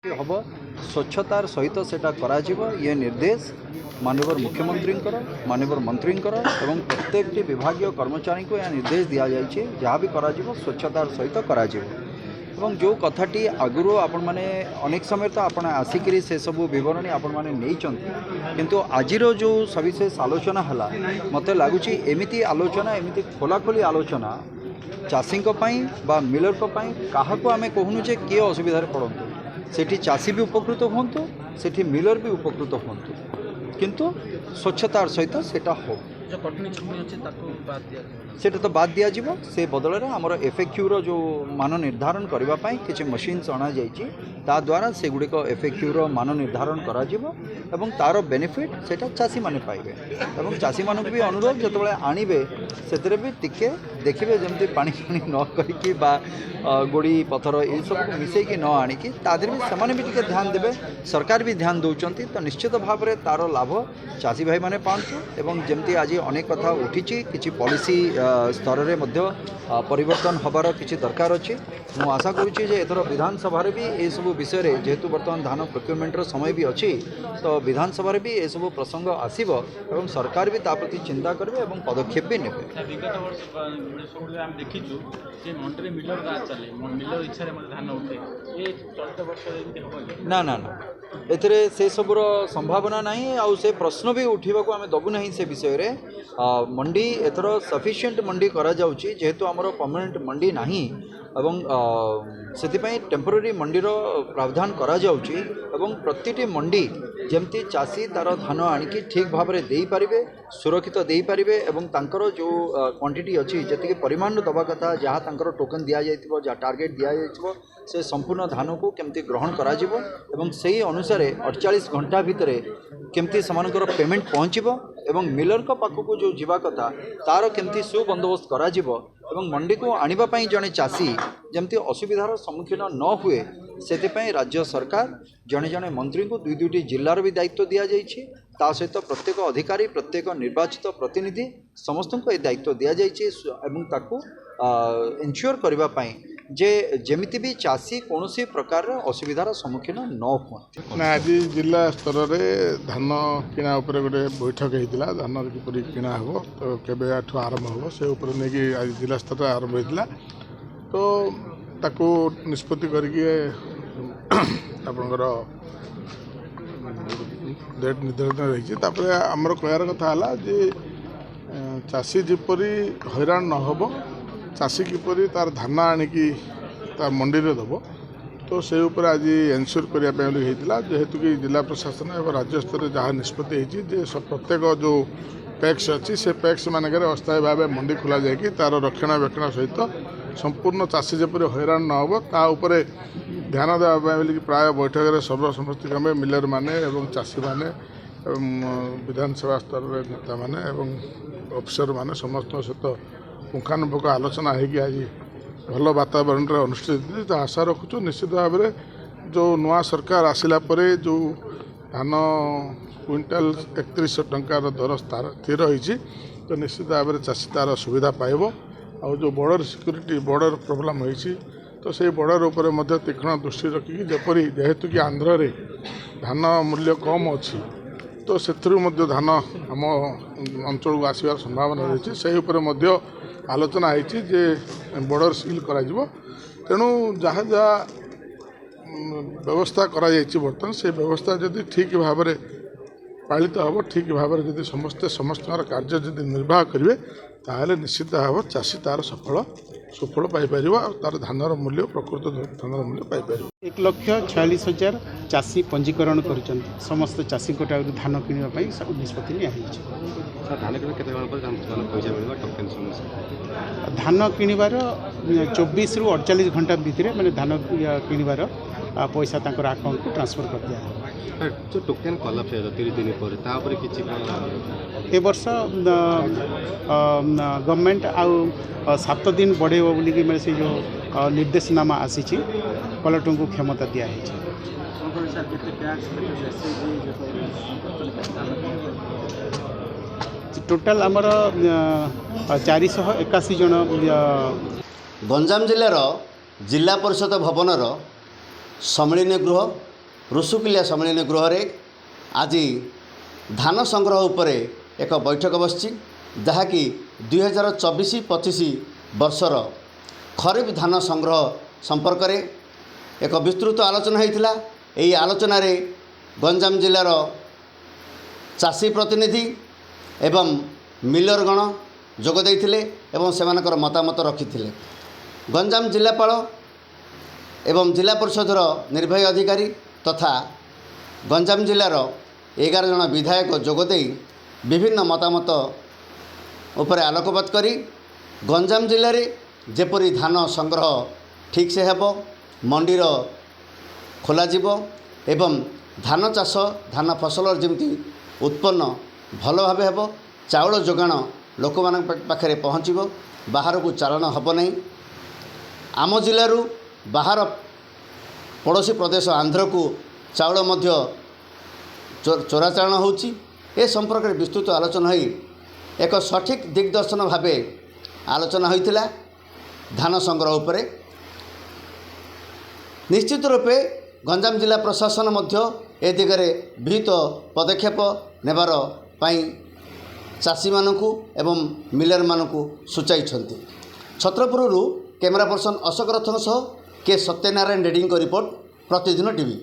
हम स्वच्छतार सहित सेटा करा ये निर्देश माननीय मुख्यमंत्री माननीय मंत्री एवं प्रत्येक विभाग कर्मचारी को यह निर्देश दि जाए जहाँ भी करा स्वच्छतार सहित करा एवं जो कथाटी आगु आपण मैंने अनेक समय तो आप आसिक से सब बरणी आपण मैंने नहीं किंतु आज जो सविशेष आलोचना है मत लगुच एमती आलोचना एमती खोलाखोली आलोचना चाषी बा मिलर क्या आम कहूनु जे किए असुविधा पड़तु सेठी चाषी भी उपकृत होंतु सेठी मिलर भी उपकृत होंतु किंतु स्वच्छतार सहित सेटा हो जो कटनी छटनी अच्छे बाद दिया सेटा तो बाद दिया जिवो से बदल में आमर एफएक्यू रो जो मान निर्धारण करने किसी मशीन्स अणा जा द्वारा से गुड़िक एफएक्यू रो मान निर्धारण करा जिवो एवं तार बेनिफिट सेटा चाषी माने पाइबे एवं चाषी मानक भी अनुरोध जतबेले आनिबे सेतरे भी टिके देखिबे जेमति पानी पानी न करिकि बा गोड़ी पथर ये सब को मिसेकी न आनिकी तादर भी सेमाने भी टिके ध्यान देबे सरकार भी ध्यान दौरान तो निश्चित भाव में तार लाभ चाषी भाई माने पांतु एवं जेमति आज अनेक कथा उठी किसी पॉलिसी स्तर में परिवर्तन हबार किसी दरकार अच्छी मु आशा करुच्ची जे एथर विधानसभा भी ये सब विषय रे जेहेतु बर्तमान धान प्रोक्योरमेंटर समय भी अच्छी तो विधानसभा भी ये सब प्रसंग आसब एवं सरकार भी ता प्रति चिंता करेंगे और पदक्षेप भी नेबे। विगत वर्ष आम देखीचु जे मंडी मिलर गाँ चले मिलर इच्छा धान उठे ये चलित वर्ष ना ना ना एथिरे से सबुर संभावना नहीं आउ से प्रश्न भी उठा को आम दबू ना से विषय रे मंडी एथर सफिशिएंट मंडी करा जाउची जेहेतु आमर परमानेंट मंडी नहीं एवं से टेम्पोरारी मंडीर प्रावधान करा जाउची एवं प्रतिटी मंडी जमती चाषी तार धान आनिकी ठीक भाव में दे पारे सुरक्षित दे पारे एवं तांकर जो क्वांटिटी अच्छी जी परिमाण दवा कथा जहाँ तांकर टोकन दि जाइथिबो जहाँ टार्गेट दि जाइथिबो से संपूर्ण धान को केमती ग्रहण करा जिवो एवं से अनुसार 48 घंटा भितर केमती समानकर पेमेंट पहुँचबो एवं मिलर का पाखक जो जीवा कथा तार केमती सुबंदोबस्त करा जिवो एवं मंडी को आनिबा पई जने चाषी जमती असुविधार सम्मुखीन न हुए से राज्य सरकार जड़े जड़े मंत्री को दुई दुईटी जिलार भी दायित्व दि जाइए ता सहित प्रत्येक अधिकारी प्रत्येक निर्वाचित प्रतिनिधि समस्त को दायित्व दि जाइए इनश्योर करने जे जमिति भी चाषी कौन प्रकार असुविधार सम्मुखीन न हुए। आज जिला स्तर में धान किणा गोटे बैठक होता धान किपर किणा हम तो केवे आरंभ हम से नहीं आज जिला स्तर आरंभ होता तो ताकू निष्पत्ति करके आपणकर डेट निर्धारित रही आमर कहर कथा है जे चाषी जिपरी हैरान न हो चाषी किपरि तार धान आनिकी तार मंडी रे दबो तो से उपर आज एनश्योर करने जेहेतु कि जिला प्रशासन और राज्य स्तर जहाँ निष्पत्ति होती प्रत्येक जो पैक्स अच्छी से पैक्स मानक अस्थायी भाव मंडी खोल जाकि तार रक्षणाबेक्षण सहित संपूर्ण चाषी जपरी हैरान न हो तापर ध्यान देवाई प्राय बैठक में सर्वसम्मति क्रमे मिलर माने एवं चाषी माने विधानसभा स्तर नेता माने एवं अफिसर माने समस्त सहित पुंखानुपुंख आलोचना होगी आज भल वातावरण अनुष्ठित तो आशा रखुचु निश्चित भाव में जो नुआ सरकार आसिला परे जो धान क्विंटाल 3100 टंकार दर स्थिर होती तो निश्चित भाव में चाषी तार सुविधा पाइब और जो बॉर्डर सिक्योरिटी बॉर्डर प्रोब्लेम होती तो से बॉर्डर उपर तीक्ष्ण दृष्टि रखिकी जपरी जेहेतु कि आंध्र रे धान मूल्य कम अच्छी तो से धान आम अंचल को आसबार संभावना रही से आलोचना होती जे बॉर्डर सील करा तेणु जहाँ जहाँ व्यवस्था करा बर्तमान से व्यवस्था जदि ठीक भाव में पालित हम ठीक भाव में जब समस्त कार्य जब निर्वाह करेंगे ताहले निश्चित भाव चाषी तार सुफल पाइपर और तार धानर मूल्य प्रकृत धानर मूल्य पाइपर। 1,46,000 चाषी पंजीकरण कर समस्त चाषी धान किणवाई सब निष्पत्ति धान किणवार 24 ରୁ 48 घंटा भितर मैंने धान किणवार पैसा तांकर अकाउंट को ट्रांसफर कर दिया जो टोकन कलप 30 दिन पर किसी ए वर्ष गवर्नमेंट आउ 7 दिन बढ़े बोलिकी मेरे से जो निर्देशनामा आसी कलेक्टर को क्षमता दिया टोटाल आमर 481 जन। गंजाम जिलार जिला परिषद भवनर सम्मिलन गृह ऋषुकुलिया सम्मेलन गृह आज धान संग्रह उपरे एक बैठक बसी जहाँकि 2024-25 वर्षर खरीफ धान संग्रह संपर्क में एक विस्तृत आलोचना होता। यही आलोचन गंजाम जिलार चाषी प्रतिनिधि एवं मिलरगण जोगदे एवं सेमानकर मतामत रखी गंजाम जिलापाल एवं जिला परिषदर निर्वाही अधिकारी तथा गंजाम जिलार 11 जन विधायक जोगदे विभिन्न मतामत उपर आलोकपात करी गंजाम जिले में जेपरी धान संग्रह ठीक से हेब मंडीर खोलाजिब एवं धान चाष धान फसल जमी उत्पन्न भल भाव हेब चाउल जोगाण लोक मान पाखे पहुँचब बाहर को चालान हेब नहीं। आम जिलूर बाहर पड़ोशी प्रदेश आंध्र को चाउल मध्य चोराचालान होची। ए संपर्क में विस्तृत आलोचना हो एक सठिक दिग्दर्शन भाव आलोचना होता धान संग्रह उपरे। निश्चित रूपे गंजाम जिला प्रशासन मध्य ए दिगरे विहित पदक्षेप नेबार पाई चाषी मानकु एवं मिलर मानकु सूचाई। छत्रपुरु कैमरा पर्सन अशोक रथन सह के सत्यनारायण रेड्डी रिपोर्ट प्रतिदिन टीवी।